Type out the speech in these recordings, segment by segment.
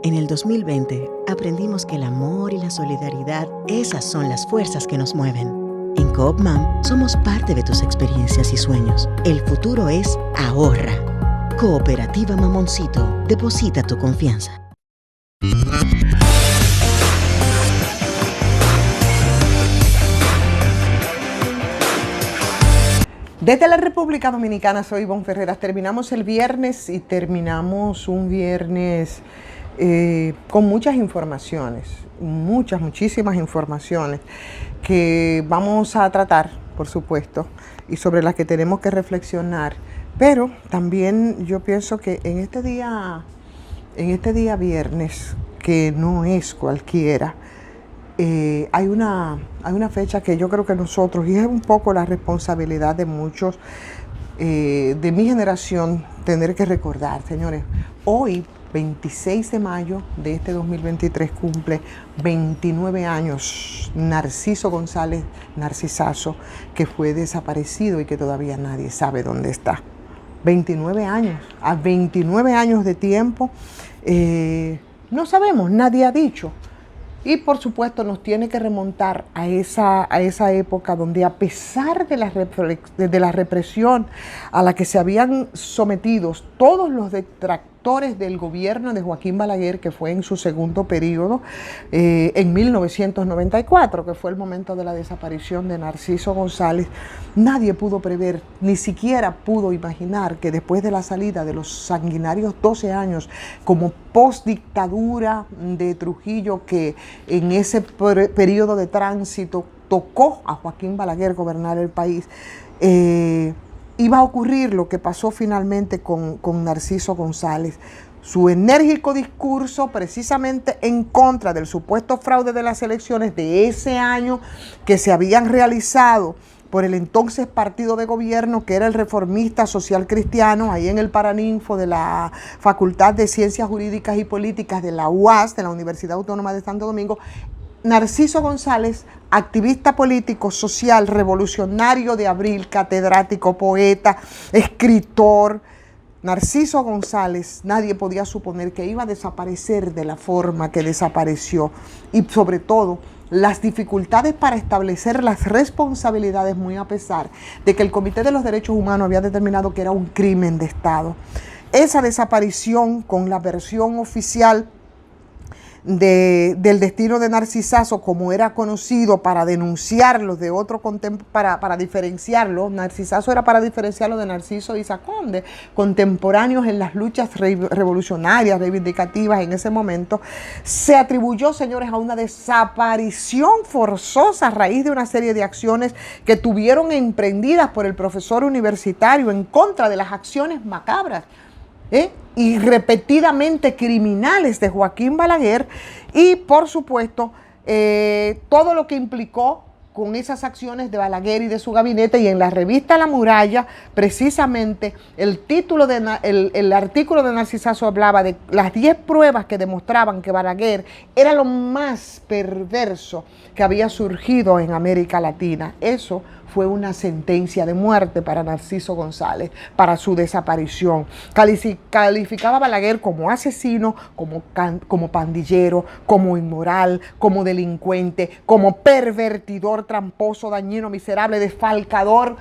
En el 2020 aprendimos que el amor y la solidaridad, esas son las fuerzas que nos mueven. En Coop Mam somos parte de tus experiencias y sueños. El futuro es ahorra. Cooperativa Mamoncito, deposita tu confianza. Desde la República Dominicana, soy Ivonne Ferreras. Terminamos el viernes y terminamos un viernes con muchas informaciones, muchísimas informaciones que vamos a tratar, por supuesto, y sobre las que tenemos que reflexionar. Pero también yo pienso que en este día viernes, que no es cualquiera, hay una fecha que yo creo que nosotros, y es un poco la responsabilidad de muchos de mi generación, tener que recordar, señores. Hoy, 26 de mayo de este 2023, cumple 29 años Narciso González Narcisazo, que fue desaparecido y que todavía nadie sabe dónde está. 29 años, a 29 años de tiempo, no sabemos, nadie ha dicho. Y por supuesto nos tiene que remontar a esa época donde, a pesar de la represión a la que se habían sometido todos los detractores del gobierno de Joaquín Balaguer, que fue en su segundo periodo, en 1994, que fue el momento de la desaparición de Narciso González, nadie pudo prever, ni siquiera pudo imaginar que después de la salida de los sanguinarios 12 años como postdictadura de Trujillo, que en ese periodo de tránsito tocó a Joaquín Balaguer gobernar el país, iba a ocurrir lo que pasó finalmente con Narciso González. Su enérgico discurso precisamente en contra del supuesto fraude de las elecciones de ese año que se habían realizado por el entonces partido de gobierno, que era el Reformista Social Cristiano, ahí en el Paraninfo de la Facultad de Ciencias Jurídicas y Políticas de la UAS, de la Universidad Autónoma de Santo Domingo. Narciso González, activista político, social, revolucionario de abril, catedrático, poeta, escritor. Narciso González, nadie podía suponer que iba a desaparecer de la forma que desapareció, y sobre todo las dificultades para establecer las responsabilidades, muy a pesar de que el Comité de los Derechos Humanos había determinado que era un crimen de Estado. Esa desaparición, con la versión oficial del destino de Narcisazo, como era conocido, para denunciarlo de otro para diferenciarlo. Narcisazo era para diferenciarlo de Narciso Izaconde, contemporáneos en las luchas revolucionarias, reivindicativas en ese momento. Se atribuyó, señores, a una desaparición forzosa a raíz de una serie de acciones que tuvieron emprendidas por el profesor universitario en contra de las acciones macabras y repetidamente criminales de Joaquín Balaguer, y por supuesto todo lo que implicó con esas acciones de Balaguer y de su gabinete. Y en la revista La Muralla, precisamente, el artículo de Narcisazo hablaba de las 10 pruebas que demostraban que Balaguer era lo más perverso que había surgido en América Latina. Eso fue una sentencia de muerte para Narciso González, para su desaparición. Calificaba a Balaguer como asesino, como pandillero, como inmoral, como delincuente, como pervertidor, tramposo, dañino, miserable, desfalcador,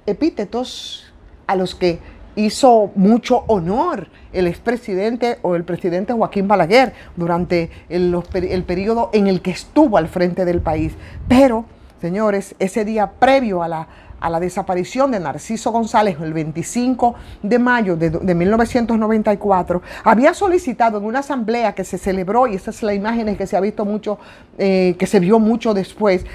epítetos a los que hizo mucho honor el expresidente o el presidente Joaquín Balaguer durante el periodo en el que estuvo al frente del país. Pero, señores, ese día previo a la desaparición de Narciso González, el 25 de mayo de 1994, había solicitado en una asamblea que se celebró, y esa es la imagen que se ha visto mucho, que se vio mucho después,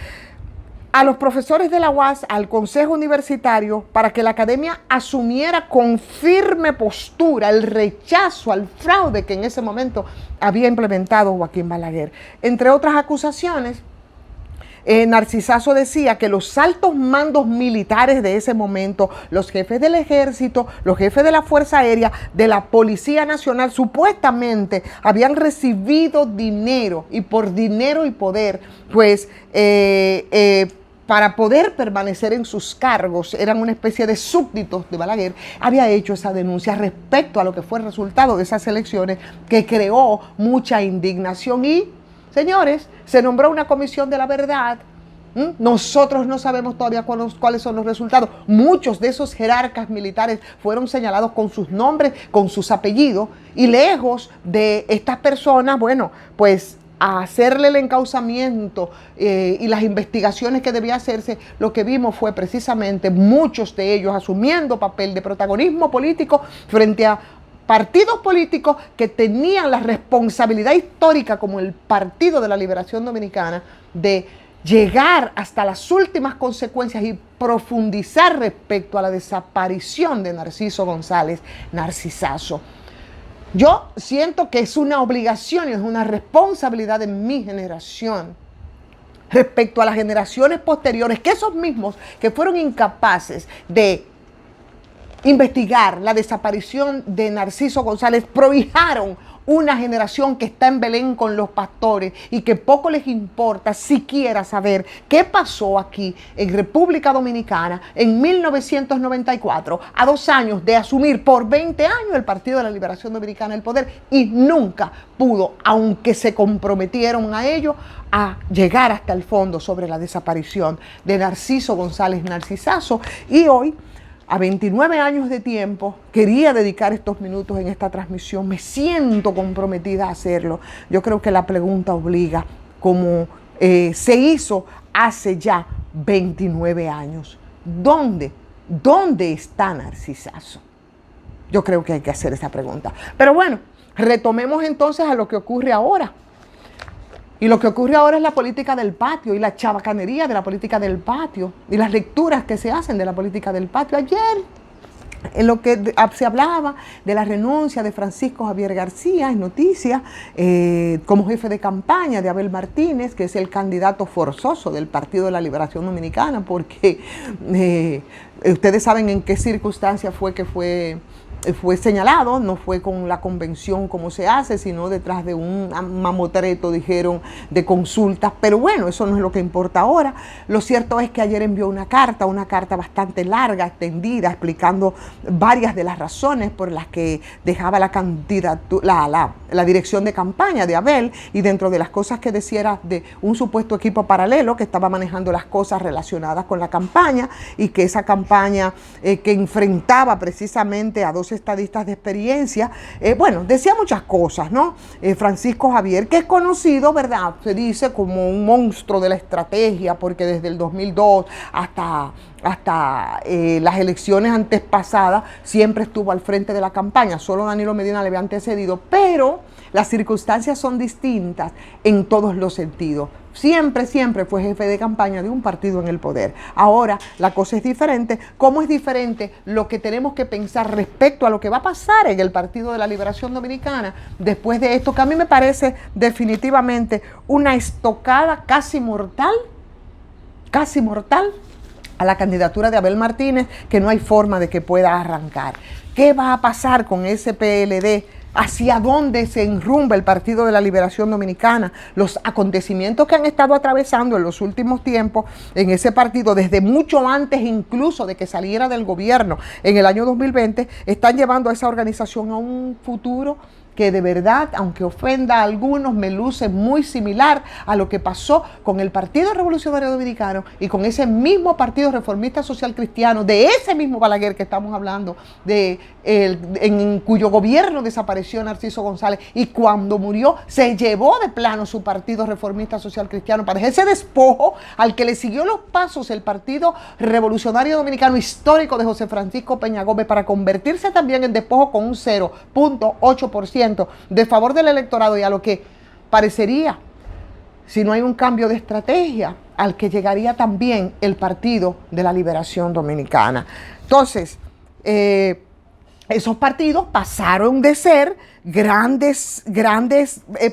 a los profesores de la UAS, al Consejo Universitario, para que la academia asumiera con firme postura el rechazo al fraude que en ese momento había implementado Joaquín Balaguer. Entre otras acusaciones, Narcisazo decía que los altos mandos militares de ese momento, los jefes del ejército, los jefes de la Fuerza Aérea, de la Policía Nacional, supuestamente habían recibido dinero, y por dinero y poder, pues para poder permanecer en sus cargos, eran una especie de súbditos de Balaguer, había hecho esa denuncia respecto a lo que fue el resultado de esas elecciones, que creó mucha indignación. Y, señores, se nombró una comisión de la verdad. Nosotros no sabemos todavía cuáles son los resultados. Muchos de esos jerarcas militares fueron señalados con sus nombres, con sus apellidos, y lejos de estas personas, bueno, pues a hacerle el encauzamiento y las investigaciones que debía hacerse, lo que vimos fue precisamente muchos de ellos asumiendo papel de protagonismo político frente a partidos políticos que tenían la responsabilidad histórica, como el Partido de la Liberación Dominicana, de llegar hasta las últimas consecuencias y profundizar respecto a la desaparición de Narciso González, Narcisazo. Yo siento que es una obligación y es una responsabilidad de mi generación respecto a las generaciones posteriores, que esos mismos que fueron incapaces de investigar la desaparición de Narciso González prohijaron una generación que está en Belén con los pastores y que poco les importa siquiera saber qué pasó aquí en República Dominicana en 1994, a 2 años de asumir por 20 años el Partido de la Liberación Dominicana el poder, y nunca pudo, aunque se comprometieron a ello, a llegar hasta el fondo sobre la desaparición de Narciso González Narcisazo. Y hoy, a 29 años de tiempo, quería dedicar estos minutos en esta transmisión. Me siento comprometida a hacerlo. Yo creo que la pregunta obliga, como se hizo hace ya 29 años. ¿Dónde está Narcisazo? Yo creo que hay que hacer esa pregunta. Pero bueno, retomemos entonces a lo que ocurre ahora. Y lo que ocurre ahora es la política del patio y la chabacanería de la política del patio y las lecturas que se hacen de la política del patio. Ayer, en lo que se hablaba de la renuncia de Francisco Javier García, en noticias, como jefe de campaña de Abel Martínez, que es el candidato forzoso del Partido de la Liberación Dominicana, porque ustedes saben en qué circunstancia fue que fue señalado. No fue con la convención como se hace, sino detrás de un mamotreto, dijeron, de consultas. Pero bueno, eso no es lo que importa ahora. Lo cierto es que ayer envió una carta bastante larga, extendida, explicando varias de las razones por las que dejaba la dirección de campaña de Abel, y dentro de las cosas que decía era de un supuesto equipo paralelo que estaba manejando las cosas relacionadas con la campaña, y que esa campaña que enfrentaba precisamente a dos estadistas de experiencia, bueno, decía muchas cosas, ¿no? Francisco Javier, que es conocido, ¿verdad?, se dice, como un monstruo de la estrategia, porque desde el 2002 hasta las elecciones antes pasadas siempre estuvo al frente de la campaña. Solo Danilo Medina le había antecedido, pero las circunstancias son distintas en todos los sentidos. Siempre fue jefe de campaña de un partido en el poder. Ahora la cosa es diferente. ¿Cómo es diferente lo que tenemos que pensar respecto a lo que va a pasar en el Partido de la Liberación Dominicana después de esto, que a mí me parece definitivamente una estocada casi mortal a la candidatura de Abel Martínez, que no hay forma de que pueda arrancar? ¿Qué va a pasar con ese PLD? ¿Hacia dónde se enrumba el Partido de la Liberación Dominicana? Los acontecimientos que han estado atravesando en los últimos tiempos en ese partido, desde mucho antes incluso de que saliera del gobierno en el año 2020, están llevando a esa organización a un futuro que de verdad, aunque ofenda a algunos, me luce muy similar a lo que pasó con el Partido Revolucionario Dominicano y con ese mismo Partido Reformista Social Cristiano, de ese mismo Balaguer que estamos hablando, en cuyo gobierno desapareció Narciso González, y cuando murió se llevó de plano su Partido Reformista Social Cristiano para ese despojo al que le siguió los pasos el Partido Revolucionario Dominicano histórico de José Francisco Peña Gómez, para convertirse también en despojo con un 0.8% de favor del electorado, y a lo que parecería, si no hay un cambio de estrategia, al que llegaría también el Partido de la Liberación Dominicana. Entonces, esos partidos pasaron de ser grandes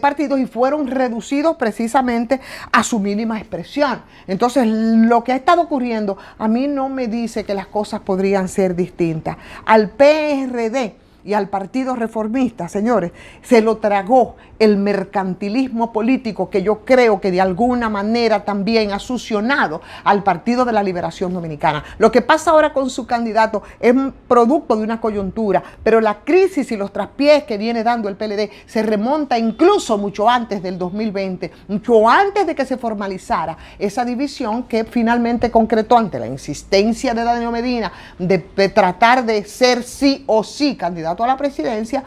partidos y fueron reducidos precisamente a su mínima expresión. Entonces, lo que ha estado ocurriendo a mí no me dice que las cosas podrían ser distintas. Al PRD y al Partido Reformista, señores, se lo tragó el mercantilismo político que yo creo que de alguna manera también ha succionado al Partido de la Liberación Dominicana. Lo que pasa ahora con su candidato es producto de una coyuntura, pero la crisis y los traspiés que viene dando el PLD se remonta incluso mucho antes del 2020, mucho antes de que se formalizara esa división que finalmente concretó ante la insistencia de Danilo Medina de tratar de ser sí o sí candidato a la presidencia,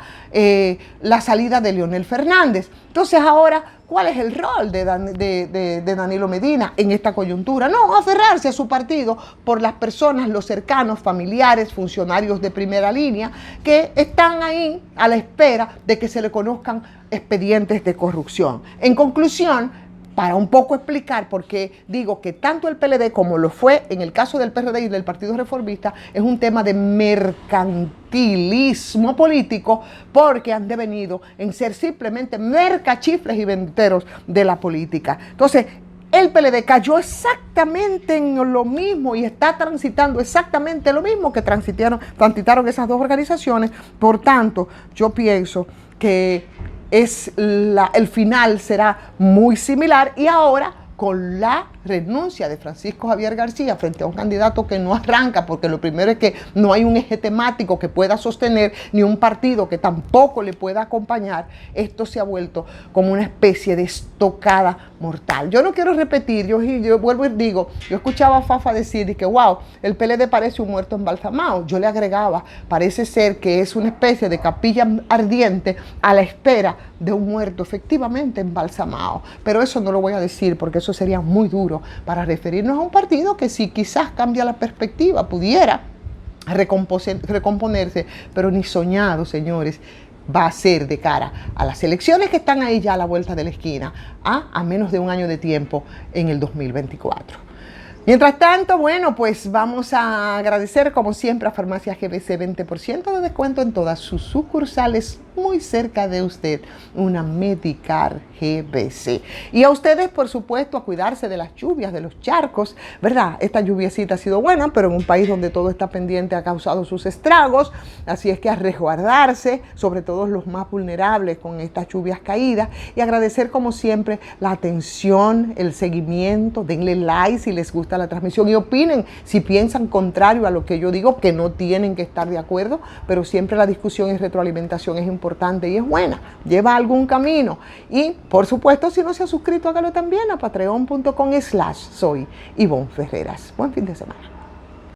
la salida de Leonel Fernández. Entonces ahora, ¿cuál es el rol de Danilo Medina en esta coyuntura? No, aferrarse a su partido por las personas, los cercanos, familiares, funcionarios de primera línea, que están ahí a la espera de que se le conozcan expedientes de corrupción. En conclusión, para un poco explicar por qué digo que tanto el PLD como lo fue en el caso del PRD y del Partido Reformista es un tema de mercantilismo político, porque han devenido en ser simplemente mercachifles y venderos de la política. Entonces, el PLD cayó exactamente en lo mismo y está transitando exactamente lo mismo que transitaron esas dos organizaciones. Por tanto, yo pienso que el final será muy similar, y ahora con la renuncia de Francisco Javier García frente a un candidato que no arranca, porque lo primero es que no hay un eje temático que pueda sostener, ni un partido que tampoco le pueda acompañar, esto se ha vuelto como una especie de estocada mortal. Yo no quiero repetir, yo vuelvo y digo, yo escuchaba a Fafa decir que wow, el PLD parece un muerto embalsamado. Yo le agregaba, parece ser que es una especie de capilla ardiente a la espera de un muerto efectivamente embalsamado. Pero eso no lo voy a decir porque eso sería muy duro para referirnos a un partido que si quizás cambia la perspectiva, pudiera recomponerse, pero ni soñado, señores, va a ser de cara a las elecciones que están ahí ya a la vuelta de la esquina, a menos de un año de tiempo en el 2024. Mientras tanto, bueno, pues vamos a agradecer como siempre a Farmacia GBC 20% de descuento en todas sus sucursales muy cerca de usted, una Medicar GBC. Y a ustedes, por supuesto, a cuidarse de las lluvias, de los charcos, ¿verdad? Esta lluviecita ha sido buena, pero en un país donde todo está pendiente ha causado sus estragos, así es que a resguardarse, sobre todo los más vulnerables con estas lluvias caídas, y agradecer como siempre la atención, el seguimiento, denle like si les gusta la transmisión y opinen si piensan contrario a lo que yo digo, que no tienen que estar de acuerdo, pero siempre la discusión y retroalimentación es importante y es buena, lleva algún camino. Y por supuesto, si no se ha suscrito, hágalo también a patreon.com/soy Ivonne Ferreras. Buen fin de semana.